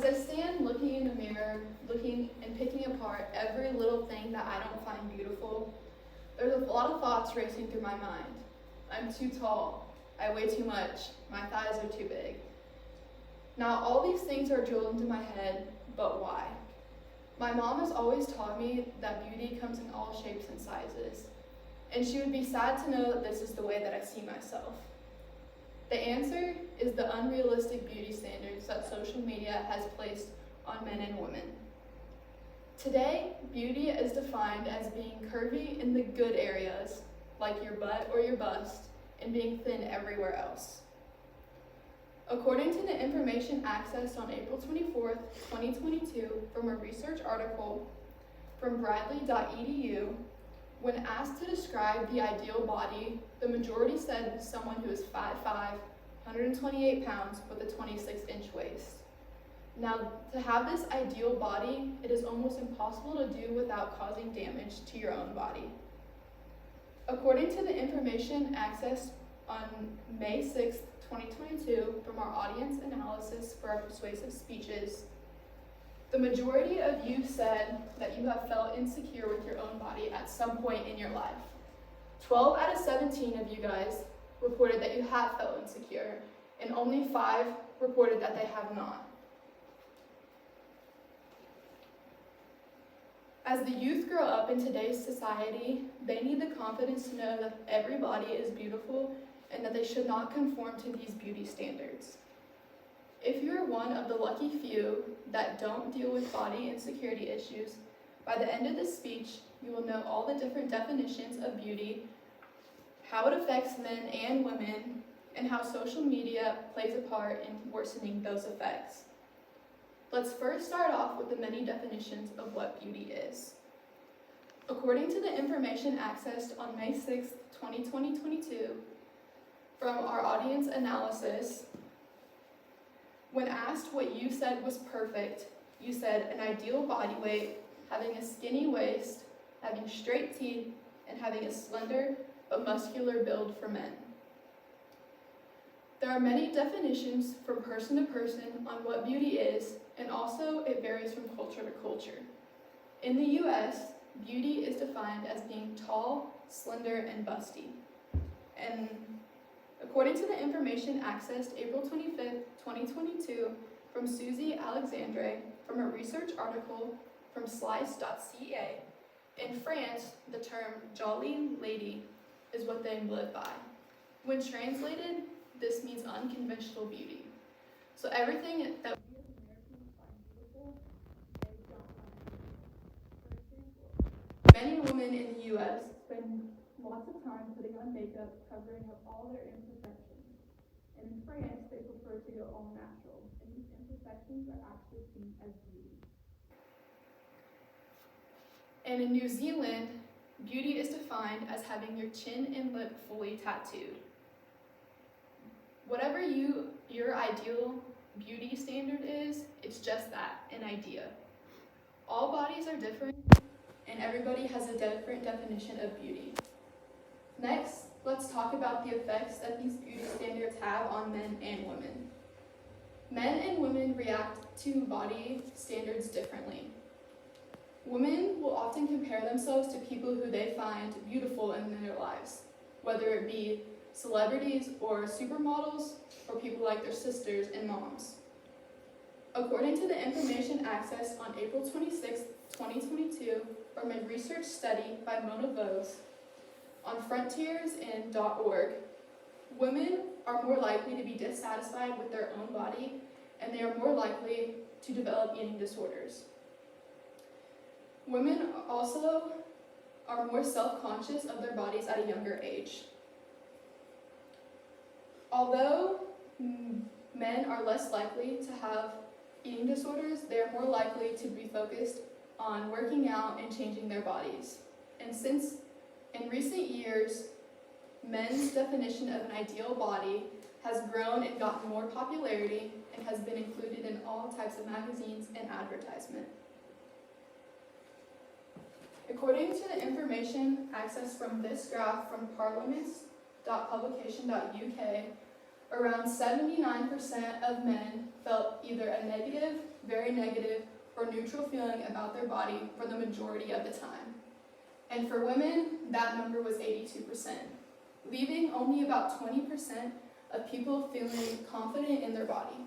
As I stand looking in the mirror, looking and picking apart every little thing that I don't find beautiful, there's a lot of thoughts racing through my mind. I'm too tall. I weigh too much. My thighs are too big. Now, all these things are drilled into my head, but why? My mom has always taught me that beauty comes in all shapes and sizes, and she would be sad to know that this is the way that I see myself. The answer is the unrealistic beauty standards that social media has placed on men and women. Today, beauty is defined as being curvy in the good areas, like your butt or your bust, and being thin everywhere else. According to the information accessed on April 24th, 2022, from a research article from bradley.edu, when asked to describe the ideal body, the majority said someone who is 5'5", 128 pounds with a 26-inch waist. Now, to have this ideal body, it is almost impossible to do without causing damage to your own body. According to the information accessed on May 6th, 2022, from our audience analysis for our persuasive speeches, the majority of you said that you have felt insecure with your own body at some point in your life. 12 out of 17 of you guys reported that you have felt insecure, and only 5 reported that they have not. As the youth grow up in today's society, they need the confidence to know that every body is beautiful and that they should not conform to these beauty standards. If you are one of the lucky few that don't deal with body insecurity issues, by the end of this speech, you will know all the different definitions of beauty, how it affects men and women, and how social media plays a part in worsening those effects. Let's first start off with the many definitions of what beauty is. According to the information accessed on May 6, 2022, from our audience analysis, when asked what you said was perfect, you said an ideal body weight, having a skinny waist, having straight teeth, and having a slender but muscular build for men. There are many definitions from person to person on what beauty is, and also it varies from culture to culture. In the US, beauty is defined as being tall, slender, and busty. And according to the information accessed April 25th, 2022, from Susie Alexandre, from a research article from slice.ca, in France, the term jolie lady is what they live by. When translated, this means unconventional beauty. So everything that we as Americans find beautiful, they don't find beautiful. For example, many women in the US spend lots of time putting on makeup, covering up all their imperfections. And in France, they prefer to go all natural, and these imperfections are actually seen as beauty. And in New Zealand, beauty is defined as having your chin and lip fully tattooed. Whatever your ideal beauty standard is, it's just that, an idea. All bodies are different, and everybody has a different definition of beauty. Next, let's talk about the effects that these beauty standards have on men and women. Men and women react to body standards differently. Women will often compare themselves to people who they find beautiful in their lives, whether it be celebrities or supermodels, or people like their sisters and moms. According to the information accessed on April 26, 2022, from a research study by Mona Vose on frontiersin.org, women are more likely to be dissatisfied with their own body, and they are more likely to develop eating disorders. Women also are more self-conscious of their bodies at a younger age. Although men are less likely to have eating disorders, they are more likely to be focused on working out and changing their bodies. And since in recent years, men's definition of an ideal body has grown and gotten more popularity and has been included in all types of magazines and advertisement. According to the information accessed from this graph from parliaments.publication.uk, Around 79% of men felt either a negative, very negative, or neutral feeling about their body for the majority of the time. And for women, that number was 82%, leaving only about 20% of people feeling confident in their body.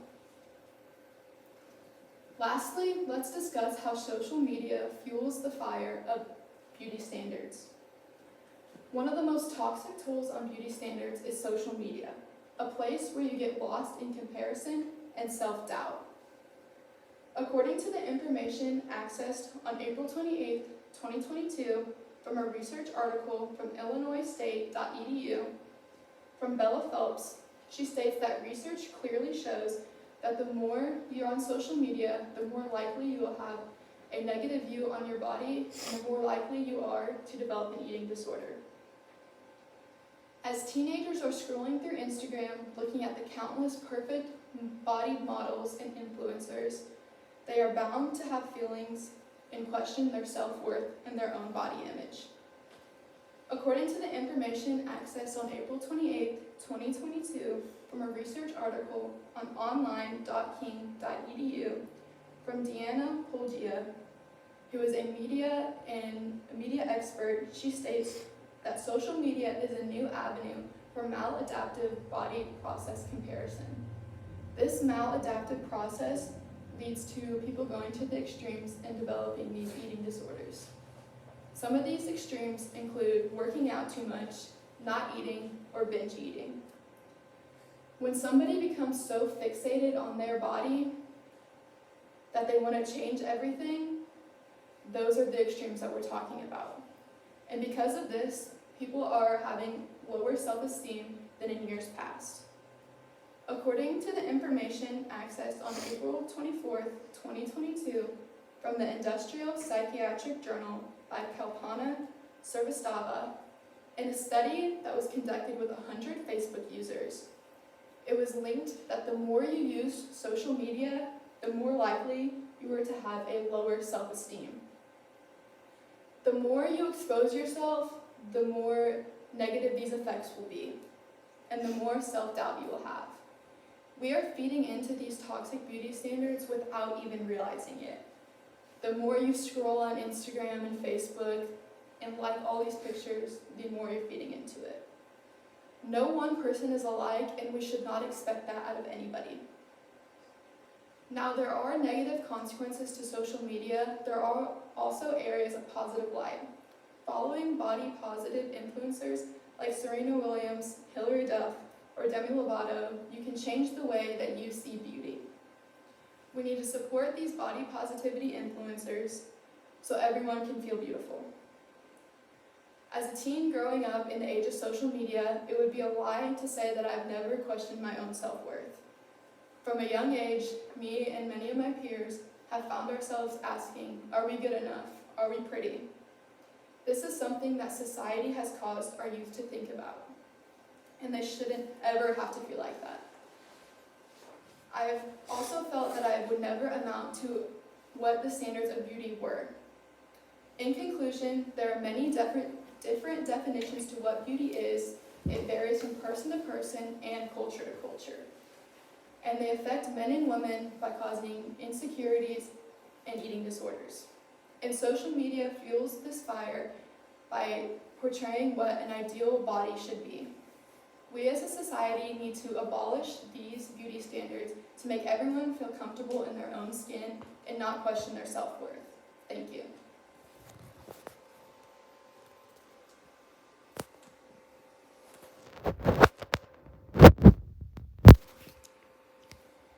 Lastly, let's discuss how social media fuels the fire of beauty standards. One of the most toxic tools on beauty standards is social media, a place where you get lost in comparison and self-doubt. According to the information accessed on April 28, 2022, from a research article from illinoisstate.edu, from Bella Phelps, she states that research clearly shows that the more you're on social media, the more likely you will have a negative view on your body, and the more likely you are to develop an eating disorder. As teenagers are scrolling through Instagram, looking at the countless perfect bodied models and influencers, they are bound to have feelings and question their self-worth and their own body image. According to the information accessed on April 28, 2022, from a research article on online.king.edu, from Deanna Polgia, who is a media expert, she states that social media is a new avenue for maladaptive body process comparison. This maladaptive process leads to people going to the extremes and developing these eating disorders. Some of these extremes include working out too much, not eating, or binge eating. When somebody becomes so fixated on their body that they want to change everything, those are the extremes that we're talking about. And because of this, people are having lower self-esteem than in years past. According to the information accessed on April 24, 2022, from the Industrial Psychiatric Journal by Kalpana Srivastava, in a study that was conducted with 100 Facebook users, it was linked that the more you use social media, the more likely you are to have a lower self-esteem. The more you expose yourself, the more negative these effects will be, and the more self-doubt you will have. We are feeding into these toxic beauty standards without even realizing it. The more you scroll on Instagram and Facebook and like all these pictures, the more you're feeding into it. No one person is alike, and we should not expect that out of anybody. Now, there are negative consequences to social media. There are also areas of positive light. Following body-positive influencers like Serena Williams, Hilary Duff, or Demi Lovato, you can change the way that you see beauty. We need to support these body positivity influencers so everyone can feel beautiful. As a teen growing up in the age of social media, it would be a lie to say that I've never questioned my own self-worth. From a young age, me and many of my peers have found ourselves asking, are we good enough? Are we pretty? This is something that society has caused our youth to think about, and they shouldn't ever have to feel like that. I've also felt that I would never amount to what the standards of beauty were. In conclusion, there are many different definitions to what beauty is. It varies from person to person and culture to culture. And they affect men and women by causing insecurities and eating disorders. And social media fuels this fire by portraying what an ideal body should be. We as a society need to abolish these beauty standards to make everyone feel comfortable in their own skin and not question their self-worth. Thank you.